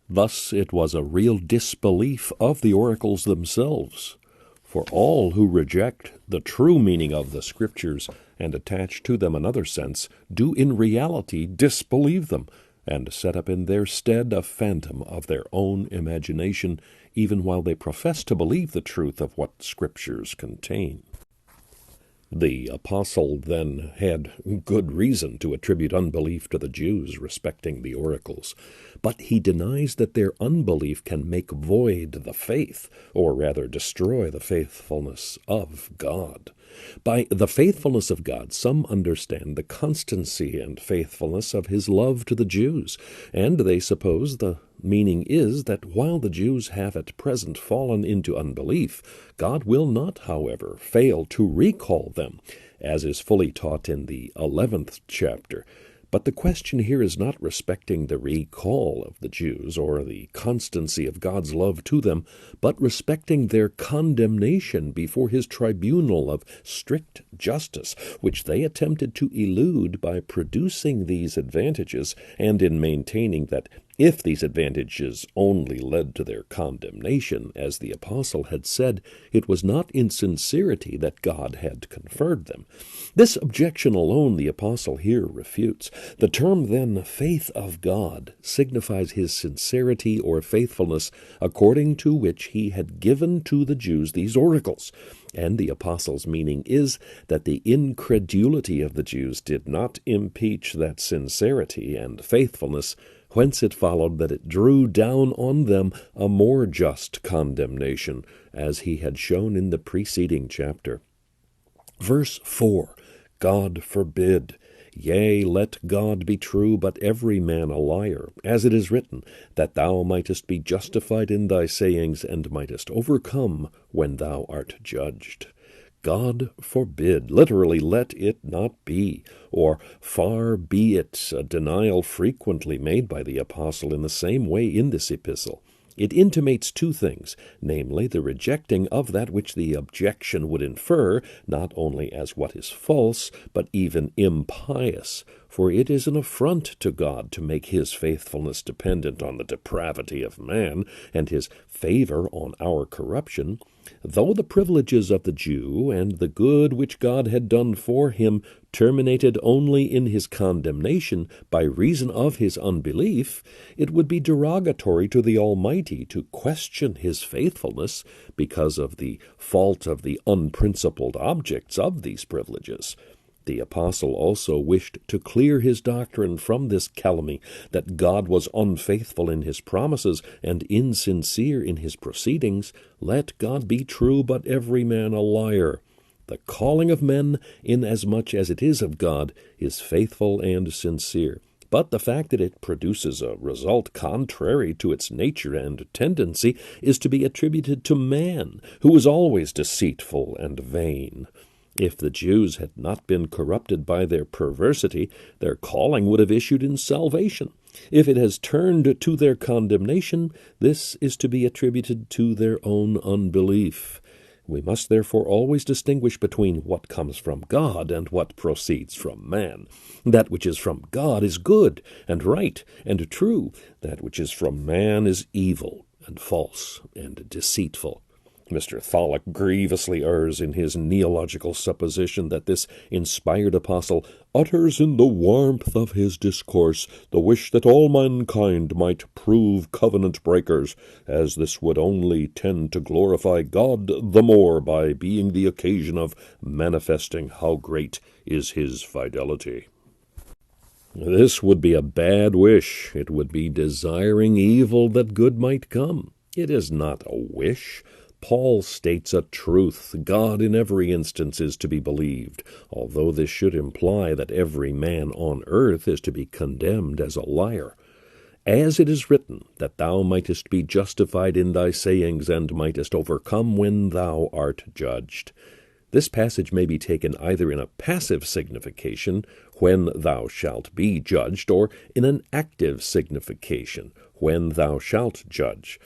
Thus it was a real disbelief of the oracles themselves. For all who reject the true meaning of the Scriptures and attach to them another sense do in reality disbelieve them, and set up in their stead a phantom of their own imagination, even while they profess to believe the truth of what Scriptures contain. The apostle then had good reason to attribute unbelief to the Jews respecting the oracles, but he denies that their unbelief can make void the faith, or rather destroy the faithfulness of God. By the faithfulness of God, some understand the constancy and faithfulness of his love to the Jews, and they suppose the meaning is that while the Jews have at present fallen into unbelief, God will not, however, fail to recall them, as is fully taught in the 11th chapter. But the question here is not respecting the recall of the Jews or the constancy of God's love to them, but respecting their condemnation before his tribunal of strict justice, which they attempted to elude by producing these advantages and in maintaining that if these advantages only led to their condemnation, as the apostle had said, it was not in sincerity that God had conferred them. This objection alone the apostle here refutes. The term, then, faith of God, signifies his sincerity or faithfulness, according to which he had given to the Jews these oracles. And the apostle's meaning is that the incredulity of the Jews did not impeach that sincerity and faithfulness, whence it followed that it drew down on them a more just condemnation, as he had shown in the preceding chapter. Verse 4, God forbid. Yea, let God be true, but every man a liar, as it is written, that thou mightest be justified in thy sayings, and mightest overcome when thou art judged. God forbid, literally, let it not be, or far be it, a denial frequently made by the apostle in the same way in this epistle. It intimates two things, namely, the rejecting of that which the objection would infer, not only as what is false, but even impious. For it is an affront to God to make his faithfulness dependent on the depravity of man, and his favor on our corruption. Though the privileges of the Jew and the good which God had done for him terminated only in his condemnation by reason of his unbelief, it would be derogatory to the Almighty to question his faithfulness because of the fault of the unprincipled objects of these privileges. The apostle also wished to clear his doctrine from this calumny that God was unfaithful in his promises and insincere in his proceedings. Let God be true, but every man a liar. The calling of men, inasmuch as it is of God, is faithful and sincere. But the fact that it produces a result contrary to its nature and tendency is to be attributed to man, who is always deceitful and vain. If the Jews had not been corrupted by their perversity, their calling would have issued in salvation. If it has turned to their condemnation, this is to be attributed to their own unbelief. We must therefore always distinguish between what comes from God and what proceeds from man. That which is from God is good and right and true. That which is from man is evil and false and deceitful. Mr. Tholick grievously errs in his neological supposition that this inspired apostle utters in the warmth of his discourse the wish that all mankind might prove covenant breakers, as this would only tend to glorify God the more by being the occasion of manifesting how great is his fidelity. This would be a bad wish. It would be desiring evil that good might come. It is not a wish. Paul states a truth. God in every instance is to be believed, although this should imply that every man on earth is to be condemned as a liar. As it is written, that thou mightest be justified in thy sayings, and mightest overcome when thou art judged. This passage may be taken either in a passive signification, when thou shalt be judged, or in an active signification, when thou shalt judge.